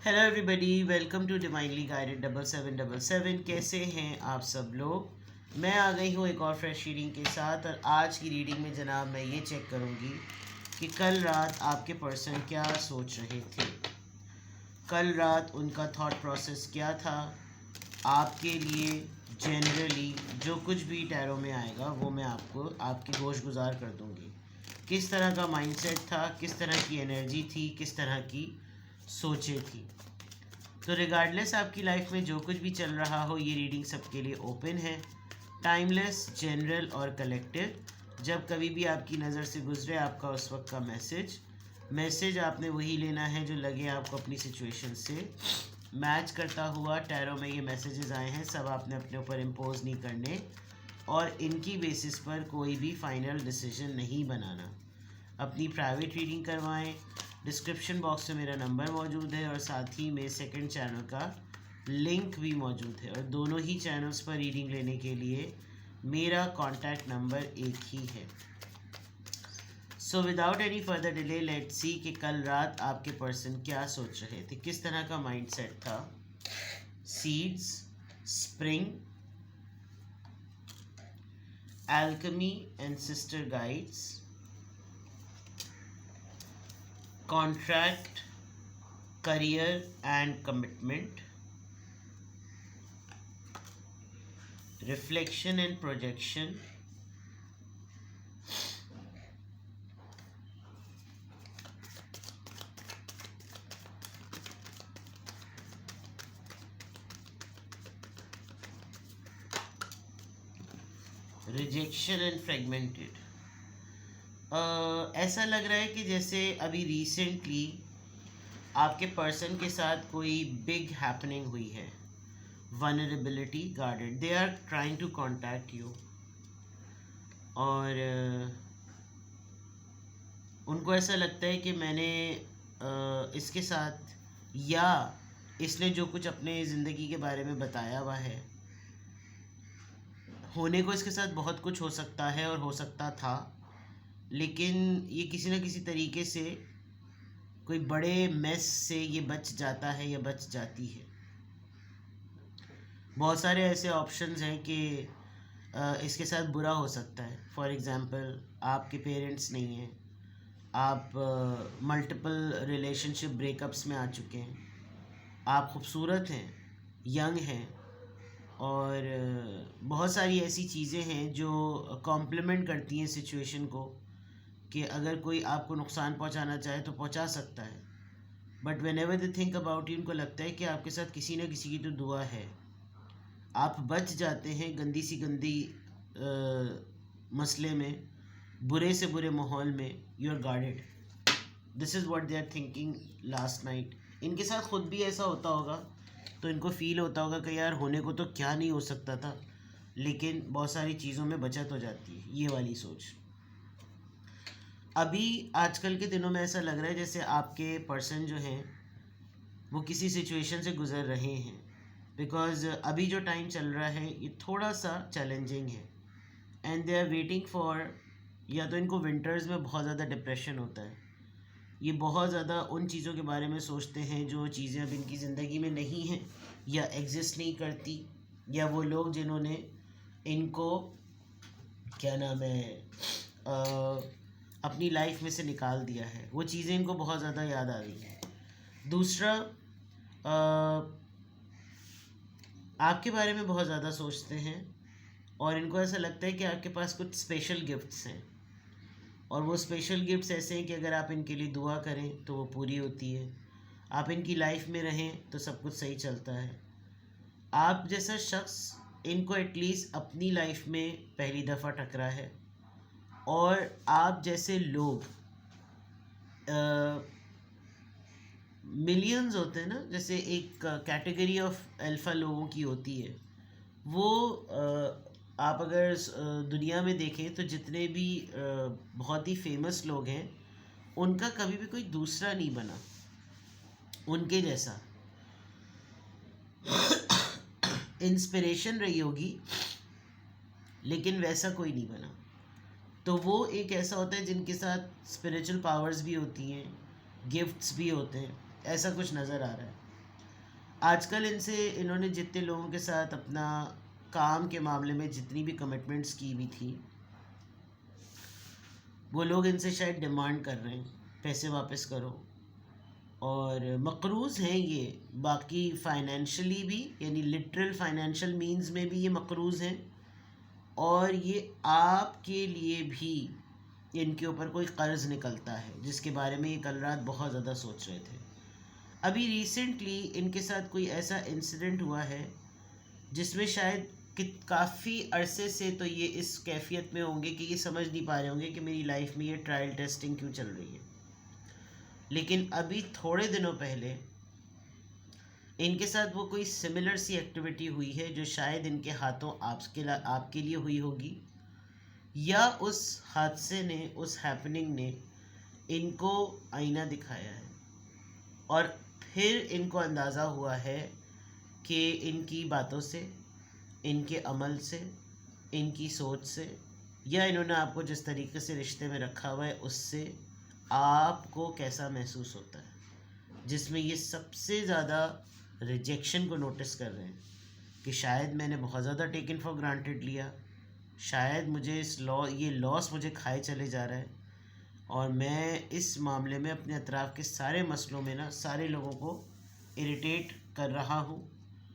Hello everybody, welcome to divinely guided 7777। कैसे हैं आप सब लोग। मैं आ गई हूँ एक और फ्रेश रीडिंग के साथ। और आज की रीडिंग में जनाब मैं ये चेक करूँगी कि कल रात आपके पर्सन क्या सोच रहे थे। कल रात उनका थॉट प्रोसेस क्या था आपके लिए। जनरली जो कुछ भी टैरो में आएगा वो मैं आपको आपकी गोश गुजार कर दूँगी। किस तरह का माइंडसेट था, किस तरह की एनर्जी थी, किस तरह की सोचें थी। तो रिगार्डलेस आपकी लाइफ में जो कुछ भी चल रहा हो, ये रीडिंग सबके लिए ओपन है। टाइमलेस, जनरल और कलेक्टिव। जब कभी भी आपकी नज़र से गुजरे आपका उस वक्त का मैसेज आपने वही लेना है जो लगे आपको अपनी सिचुएशन से मैच करता हुआ। टैरो में ये मैसेजेस आए हैं, सब आपने अपने ऊपर इम्पोज नहीं करने और इनकी बेसिस पर कोई भी फाइनल डिसीजन नहीं बनाना। अपनी प्राइवेट रीडिंग करवाएं। डिस्क्रिप्शन बॉक्स में मेरा नंबर मौजूद है और साथ ही में सेकंड चैनल का लिंक भी मौजूद है। और दोनों ही चैनल्स पर रीडिंग लेने के लिए मेरा कॉन्टैक्ट नंबर एक ही है। So without any further delay let's see कि कल रात आपके पर्सन क्या सोच रहे थे, किस तरह का माइंडसेट था। Seeds, spring, alchemy and sister guides, contract, career and commitment, reflection and projection, rejection and fragmented। ऐसा लग रहा है कि जैसे अभी रिसेंटली आपके पर्सन के साथ कोई बिग हैपनिंग हुई है। Vulnerability guarded, they are trying to contact you और उनको ऐसा लगता है कि मैंने इसके साथ या इसने जो कुछ अपने ज़िंदगी के बारे में बताया हुआ है, होने को इसके साथ बहुत कुछ हो सकता है और हो सकता था, लेकिन ये किसी न किसी तरीके से कोई बड़े मेस से ये बच जाता है या बच जाती है। बहुत सारे ऐसे ऑप्शंस हैं कि इसके साथ बुरा हो सकता है। फॉर एग्ज़ाम्पल, आपके पेरेंट्स नहीं हैं, आप मल्टीपल रिलेशनशिप ब्रेकअप्स में आ चुके हैं, आप खूबसूरत हैं, यंग हैं और बहुत सारी ऐसी चीज़ें हैं जो कॉम्प्लीमेंट करती हैं सिचुएशन को कि अगर कोई आपको नुकसान पहुंचाना चाहे तो पहुंचा सकता है। But when ever they think about you, उनको लगता है कि आपके साथ किसी न किसी की तो दुआ है, आप बच जाते हैं गंदी सी गंदी मसले में, बुरे से बुरे माहौल में। You are guarded. This is what they are thinking last night. इनके साथ ख़ुद भी ऐसा होता होगा तो इनको फील होता होगा कि यार होने को तो क्या नहीं हो सकता था, लेकिन बहुत सारी चीज़ों में बचत हो जाती है। ये वाली सोच अभी आजकल के दिनों में ऐसा लग रहा है जैसे आपके पर्सन जो हैं वो किसी सिचुएशन से गुज़र रहे हैं। बिकॉज़ अभी जो टाइम चल रहा है ये थोड़ा सा चैलेंजिंग है and they are waiting for, या तो इनको विंटर्स में बहुत ज़्यादा डिप्रेशन होता है, ये बहुत ज़्यादा उन चीज़ों के बारे में सोचते हैं जो चीज़ें अब इनकी ज़िंदगी में नहीं हैं या एग्जिस्ट नहीं करती, या वो लोग जिन्होंने इनको क्या नाम है अपनी लाइफ में से निकाल दिया है, वो चीज़ें इनको बहुत ज़्यादा याद आ रही हैं। दूसरा, आपके बारे में बहुत ज़्यादा सोचते हैं और इनको ऐसा लगता है कि आपके पास कुछ स्पेशल गिफ्ट्स हैं और वो स्पेशल गिफ्ट्स ऐसे हैं कि अगर आप इनके लिए दुआ करें तो वो पूरी होती है, आप इनकी लाइफ में रहें तो सब कुछ सही चलता है। आप जैसा शख्स इनको एटलीस्ट अपनी लाइफ में पहली दफ़ा टकरा है और आप जैसे लोग मिलियंस होते हैं ना, जैसे एक कैटेगरी ऑफ अल्फ़ा लोगों की होती है वो। आप अगर दुनिया में देखें तो जितने भी बहुत ही फेमस लोग हैं उनका कभी भी कोई दूसरा नहीं बना उनके जैसा। इंस्पिरेशन रही होगी लेकिन वैसा कोई नहीं बना। तो वो एक ऐसा होता है जिनके साथ स्पिरिचुअल पावर्स भी होती हैं, गिफ्ट्स भी होते हैं, ऐसा कुछ नज़र आ रहा है। आजकल इन्होंने जितने लोगों के साथ अपना काम के मामले में जितनी भी कमिटमेंट्स की हुई थी, वो लोग इनसे शायद डिमांड कर रहे हैं पैसे वापस करो, और मकरूज़ हैं ये बाकी फाइनेंशियली भी, यानी लिटरल फाइनेंशियल मींस में भी ये मकरूज़ हैं, और ये आपके लिए भी इनके ऊपर कोई कर्ज़ निकलता है जिसके बारे में ये कल रात बहुत ज़्यादा सोच रहे थे। अभी रिसेंटली इनके साथ कोई ऐसा इंसिडेंट हुआ है जिसमें शायद कि काफ़ी अरसे से तो ये इस कैफियत में होंगे कि ये समझ नहीं पा रहे होंगे कि मेरी लाइफ में ये ट्रायल टेस्टिंग क्यों चल रही है। लेकिन अभी थोड़े दिनों पहले इनके साथ वो कोई सिमिलर सी एक्टिविटी हुई है जो शायद इनके हाथों आपके लिए हुई होगी, या उस हादसे ने, उस हैपनिंग ने इनको आईना दिखाया है, और फिर इनको अंदाज़ा हुआ है कि इनकी बातों से, इनके अमल से, इनकी सोच से, या इन्होंने आपको जिस तरीके से रिश्ते में रखा हुआ है उससे आपको कैसा महसूस होता है, जिसमें ये सबसे ज़्यादा रिजेक्शन को नोटिस कर रहे हैं कि शायद मैंने बहुत ज़्यादा टेकन फॉर ग्रांटेड लिया, शायद मुझे ये लॉस मुझे खाए चले जा रहा है, और मैं इस मामले में अपने अतराफ़ के सारे मसलों में ना सारे लोगों को इरिटेट कर रहा हूँ,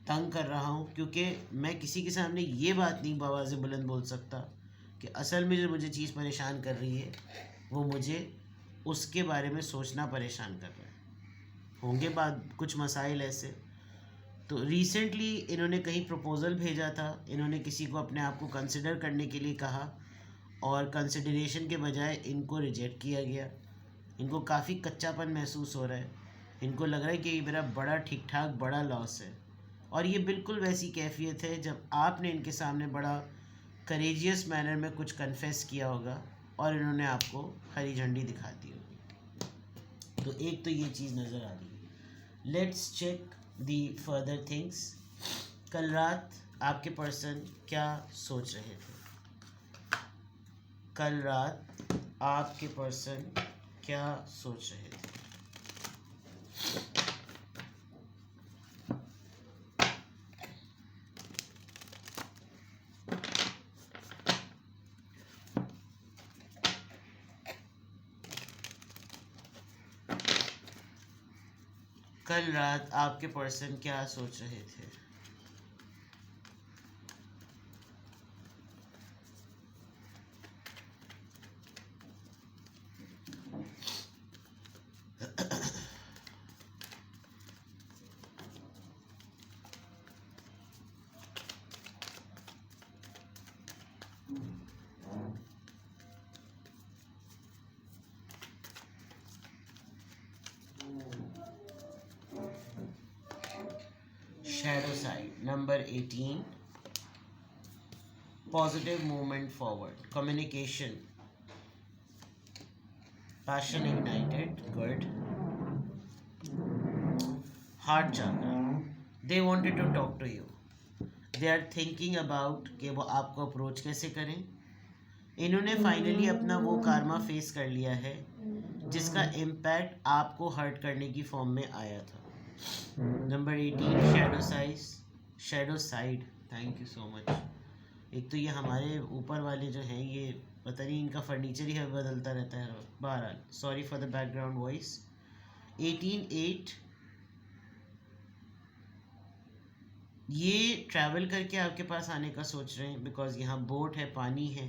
तंग कर रहा हूँ, क्योंकि मैं किसी के सामने ये बात नहीं बावाज़ बुलंद बोल सकता कि असल में जो मुझे चीज़ परेशान कर रही है वो मुझे उसके बारे में सोचना परेशान कर रहा है। होंगे बाद कुछ मसाइल ऐसे। तो रिसेंटली इन्होंने कहीं प्रपोज़ल भेजा था, इन्होंने किसी को अपने आप को कंसिडर करने के लिए कहा, और कंसिडरेशन के बजाय इनको रिजेक्ट किया गया। इनको काफ़ी कच्चापन महसूस हो रहा है, इनको लग रहा है कि ये मेरा बड़ा ठीक ठाक बड़ा लॉस है। और ये बिल्कुल वैसी कैफियत है जब आपने इनके सामने बड़ा करेजियस मैनर में कुछ कन्फेस किया होगा और इन्होंने आपको हरी झंडी दिखा दी होगी। तो एक तो ये चीज़ नज़र आ रही है। Let's check the further things. कल रात आपके पर्सन क्या सोच रहे थे? कल रात आपके पर्सन क्या सोच रहे थे? कल रात आपके पर्सन क्या सोच रहे थे? Shadow side, number 18. Positive movement forward. Communication. Passion ignited. Good. Heart chakra. They wanted to talk to you. They are thinking about कि वो आपको अप्रोच कैसे करें। इन्होंने फाइनली अपना वो कारमा फेस कर लिया है जिसका इम्पैक्ट आपको हर्ट करने की फॉर्म में आया था। Number 18, shadow side. Thank you so much. एक तो ये हमारे ऊपर वाले जो हैं ये पता नहीं इनका फर्नीचर ही बदलता रहता है। बहरहाल sorry for the background voice. 18/8 ये ट्रैवल करके आपके पास आने का सोच रहे हैं बिकॉज यहाँ बोट है, पानी है।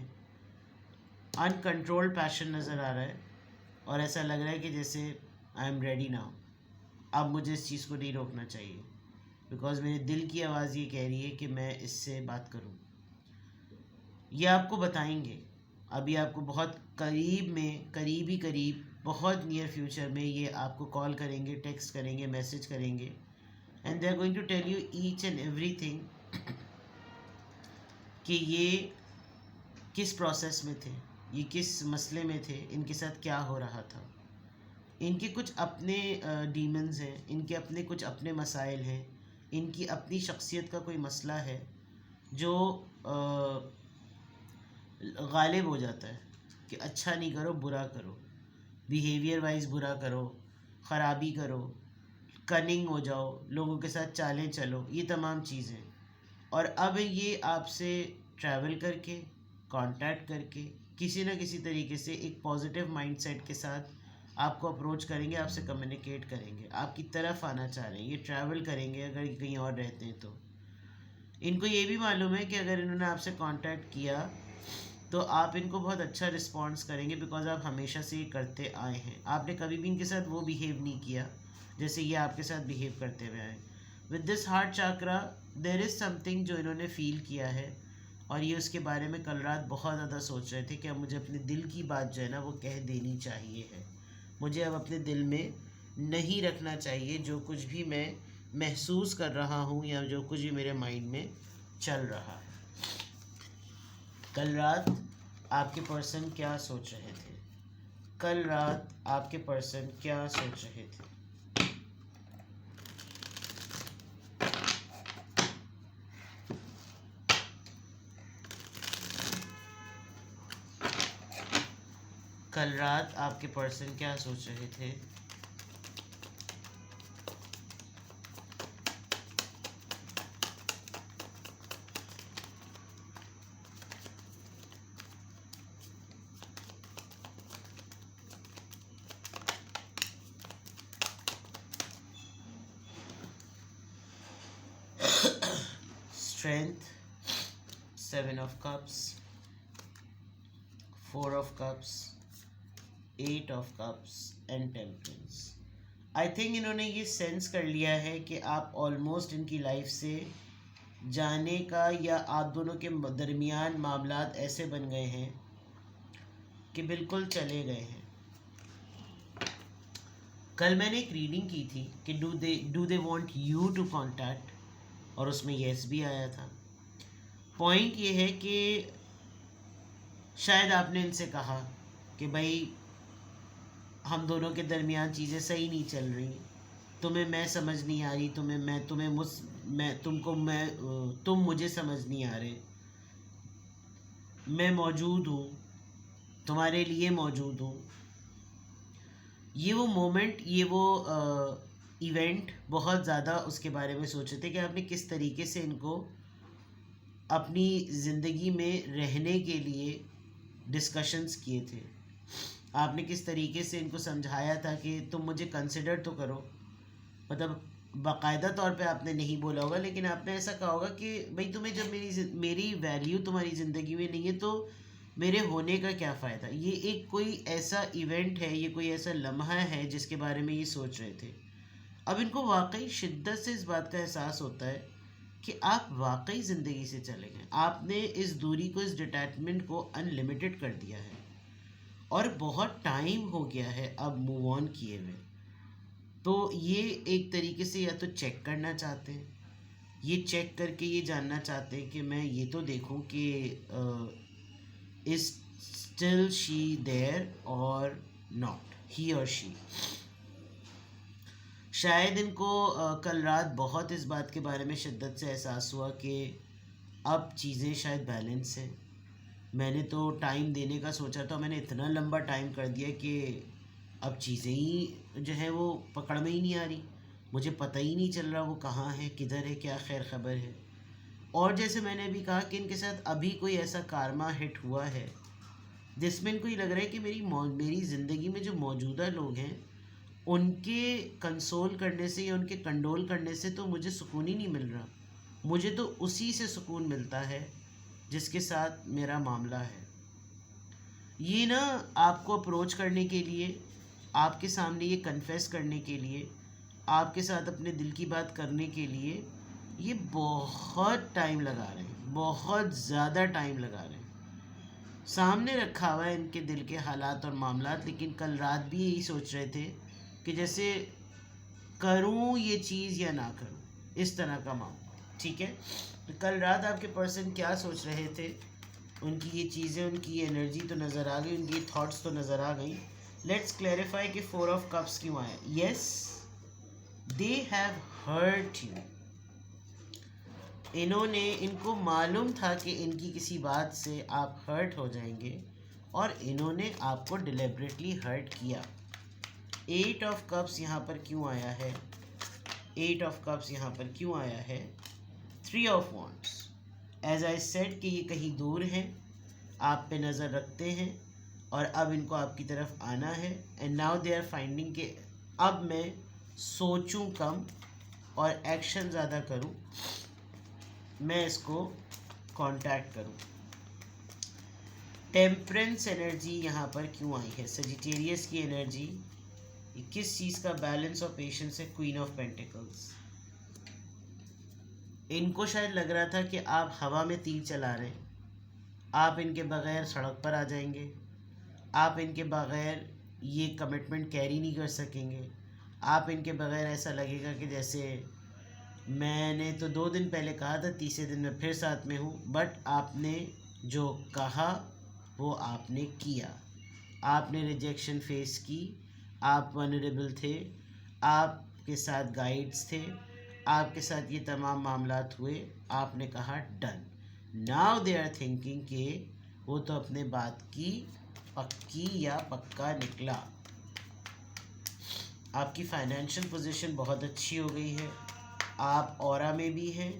अनकंट्रोल्ड पैशन नज़र आ रहा है और ऐसा लग रहा है कि जैसे आई एम रेडी नाउ, अब मुझे इस चीज़ को नहीं रोकना चाहिए बिकॉज मेरे दिल की आवाज़ ये कह रही है कि मैं इससे बात करूं। ये आपको बताएंगे अभी, आपको बहुत करीब बहुत नियर फ्यूचर में ये आपको कॉल करेंगे, टेक्स्ट करेंगे, मैसेज करेंगे, and they are going to tell you each and everything कि ये किस प्रोसेस में थे, ये किस मसले में थे, इनके साथ क्या हो रहा था। इनके कुछ अपने डीमंस हैं, इनके अपने कुछ अपने मसाइल हैं, इनकी अपनी शख्सियत का कोई मसला है जो गालिब हो जाता है कि अच्छा नहीं करो, बुरा करो, बिहेवियर वाइज बुरा करो, ख़राबी करो, कनिंग हो जाओ, लोगों के साथ चालें चलो, ये तमाम चीज़ें। और अब ये आपसे ट्रैवल करके, कांटेक्ट करके, किसी न किसी तरीके से एक पॉजिटिव माइंडसेट के साथ आपको अप्रोच करेंगे, आपसे कम्युनिकेट करेंगे, आपकी तरफ आना चाह रहे हैं, ये ट्रैवल करेंगे अगर कहीं और रहते हैं तो। इनको ये भी मालूम है कि अगर इन्होंने आपसे कांटेक्ट किया तो आप इनको बहुत अच्छा रिस्पॉन्स करेंगे, बिकॉज आप हमेशा से ये करते आए हैं। आपने कभी भी इनके साथ वो बिहेव नहीं किया जैसे ये आपके साथ बिहेव करते हुए आए। With this heart chakra there is something जो इन्होंने फील किया है, और ये उसके बारे में कल रात बहुत ज़्यादा सोच रहे थे कि अब मुझे अपने दिल की बात जो है ना वो कह देनी चाहिए है। मुझे अब अपने दिल में नहीं रखना चाहिए जो कुछ भी मैं महसूस कर रहा हूँ या जो कुछ भी मेरे माइंड में चल रहा है। कल रात आपके पर्सन क्या सोच रहे थे? कल रात आपके पर्सन क्या सोच रहे थे? कल रात आपके पर्सन क्या सोच रहे थे? Strength, 7 of Cups, 4 of Cups, 8 of Cups and Temperance. I think इन्होंने ये सेंस कर लिया है कि आप ऑलमोस्ट इनकी लाइफ से जाने का या आप दोनों के दरमियान मामलात ऐसे बन गए हैं कि बिल्कुल चले गए हैं। कल मैंने एक रीडिंग की थी कि do they want you to contact, और उसमें येस भी आया था। पॉइंट ये है कि शायद आपने इनसे कहा कि भाई हम दोनों के दरमियान चीज़ें सही नहीं चल रही, तुम्हें मैं समझ नहीं आ रही, तुम मुझे समझ नहीं आ रहे, मैं मौजूद हूँ, तुम्हारे लिए मौजूद हूँ। ये वो मोमेंट, ये वो इवेंट बहुत ज़्यादा उसके बारे में सोचे थे कि आपने किस तरीके से इनको अपनी ज़िंदगी में रहने के लिए डिस्कशंस किए थे। आपने किस तरीके से इनको समझाया था कि तुम मुझे कंसिडर तो करो, मतलब बाकायदा तौर पे आपने नहीं बोला होगा, लेकिन आपने ऐसा कहा होगा कि भाई तुम्हें जब मेरी वैल्यू तुम्हारी ज़िंदगी में नहीं है तो मेरे होने का क्या फ़ायदा। ये एक कोई ऐसा इवेंट है, ये कोई ऐसा लम्हा है जिसके बारे में ये सोच रहे थे। अब इनको वाकई शिद्दत से इस बात का एहसास होता है कि आप वाकई ज़िंदगी से चले गए, आपने इस दूरी को, इस डिटैचमेंट को अनलिमिटेड कर दिया है, और बहुत टाइम हो गया है अब मूव ऑन किए हुए। तो ये एक तरीके से या तो चेक करना चाहते हैं, ये चेक करके ये जानना चाहते हैं कि मैं ये तो देखूं कि इज स्टिल शी देयर और नॉट, ही और शी। शायद इनको कल रात बहुत इस बात के बारे में शिद्दत से एहसास हुआ कि अब चीज़ें शायद बैलेंस हैं। मैंने तो टाइम देने का सोचा था, मैंने इतना लंबा टाइम कर दिया कि अब चीज़ें ही जो है वो पकड़ में ही नहीं आ रही, मुझे पता ही नहीं चल रहा वो कहाँ है, किधर है, क्या खैर ख़बर है। और जैसे मैंने अभी कहा कि इनके साथ अभी कोई ऐसा कारमा हिट हुआ है जिसमें इनको ये लग रहा है कि मेरी ज़िंदगी में जो मौजूदा लोग हैं उनके कंसोल करने से या उनके कंडोल करने से तो मुझे सुकून ही नहीं मिल रहा, मुझे तो उसी से सुकून मिलता है जिसके साथ मेरा मामला है। ये ना आपको अप्रोच करने के लिए, आपके सामने ये कन्फेस करने के लिए, आपके साथ अपने दिल की बात करने के लिए ये बहुत टाइम लगा रहे हैं, बहुत ज़्यादा टाइम लगा रहे हैं। सामने रखा हुआ है इनके दिल के हालात और मामलात, लेकिन कल रात भी यही सोच रहे थे कि जैसे करूं ये चीज़ या ना करूं, इस तरह का मामला। ठीक है, तो कल रात आपके पर्सन क्या सोच रहे थे, उनकी ये चीज़ें, उनकी ये एनर्जी तो नज़र आ गई, उनकी थॉट्स तो नज़र आ गई। लेट्स क्लैरिफाई कि 4 ऑफ कप्स क्यों आया। Yes, they have hurt you. इनको मालूम था कि इनकी किसी बात से आप हर्ट हो जाएंगे, और इन्होंने आपको डिलिबरेटली हर्ट किया। 8 ऑफ कप्स यहाँ पर क्यों आया है? 8 ऑफ कप्स यहाँ पर क्यों आया है, 3 of wands. As I said कि ये कहीं दूर हैं, आप पे नज़र रखते हैं और अब इनको आपकी तरफ आना है। And now they are finding कि अब मैं सोचूं कम और एक्शन ज़्यादा करूं, मैं इसको कांटेक्ट करूं। टेम्परेंस एनर्जी यहाँ पर क्यों आई है, सजिटेरियस की एनर्जी, किस चीज़ का बैलेंस और पेशेंस है, क्वीन ऑफ पेंटिकल्स। इनको शायद लग रहा था कि आप हवा में तीर चला रहे हैं, आप इनके बगैर सड़क पर आ जाएंगे, आप इनके बगैर ये कमिटमेंट कैरी नहीं कर सकेंगे, आप इनके बगैर ऐसा लगेगा कि जैसे मैंने तो 2 दिन पहले कहा था, तीसरे दिन मैं फिर साथ में हूँ। बट आपने जो कहा वो आपने किया, आपने रिजेक्शन फेस की, आप वनरेबल थे, आपके साथ गाइड्स थे, आपके साथ ये तमाम मामलात हुए, आपने कहा done. Now they are thinking कि वो तो अपने बात की पक्की या पक्का निकला। आपकी फाइनेंशियल पोजीशन बहुत अच्छी हो गई है, आप ऑरा में भी हैं,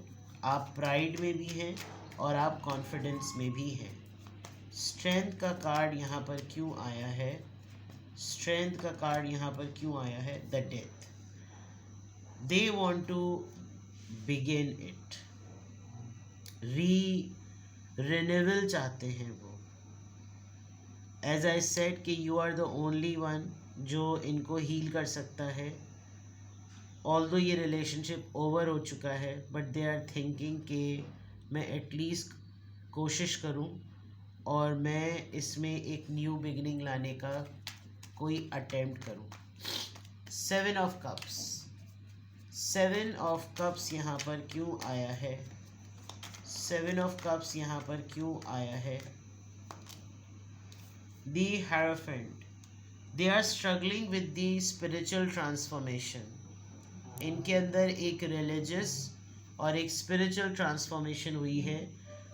आप प्राइड में भी हैं और आप कॉन्फिडेंस में भी हैं। स्ट्रेंथ का कार्ड यहाँ पर क्यों आया है, स्ट्रेंथ का कार्ड यहाँ पर क्यों आया है, the death. They want to begin it, renewal चाहते हैं वो। एज आई सेड कि you are the only one जो इनको हील कर सकता है। ऑल्दो ये रिलेशनशिप ओवर हो चुका है, बट दे आर थिंकिंग कि मैं एटलीस्ट कोशिश करूं और मैं इसमें एक न्यू बिगिनिंग लाने का कोई अटेम्प्ट करूं। 7 ऑफ कप्स, 7 ऑफ कप्स यहाँ पर क्यों आया है, 7 ऑफ कप्स यहाँ पर क्यों आया है, the hierophant. They are struggling with the spiritual transformation. इनके अंदर एक रिलीजियस और एक स्पिरिचुअल ट्रांसफॉर्मेशन हुई है,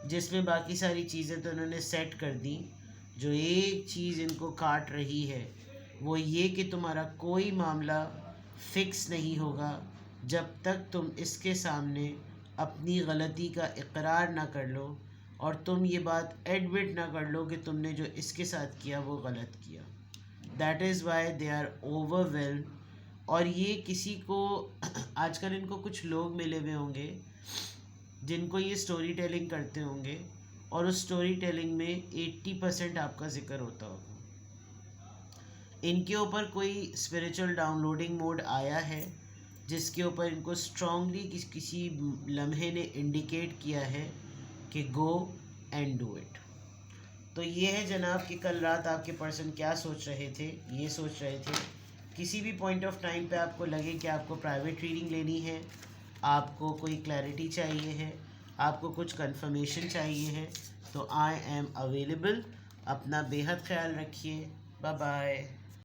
जिसमें बाकी सारी चीज़ें तो इन्होंने सेट कर दी। जो एक चीज़ इनको काट रही है वो ये कि तुम्हारा कोई मामला फिक्स नहीं होगा जब तक तुम इसके सामने अपनी गलती का इकरार ना कर लो और तुम ये बात एडमिट ना कर लो कि तुमने जो इसके साथ किया वो गलत किया। That is why they are overwhelmed. और ये किसी को आजकल इनको कुछ लोग मिले हुए होंगे जिनको ये स्टोरी टेलिंग करते होंगे और उस स्टोरी टेलिंग में 80% आपका जिक्र होता होगा। इनके ऊपर कोई स्पिरिचुअल डाउनलोडिंग मोड आया है जिसके ऊपर इनको स्ट्रांगली किसी लम्हे ने इंडिकेट किया है कि गो एंड डू इट। तो ये है जनाब कि कल रात आपके पर्सन क्या सोच रहे थे। ये सोच रहे थे किसी भी पॉइंट ऑफ टाइम पे आपको लगे कि आपको प्राइवेट रीडिंग लेनी है, आपको कोई क्लैरिटी चाहिए है, आपको कुछ कंफर्मेशन चाहिए है, तो आई एम अवेलेबल। अपना बेहद ख्याल रखिए। Bye bye.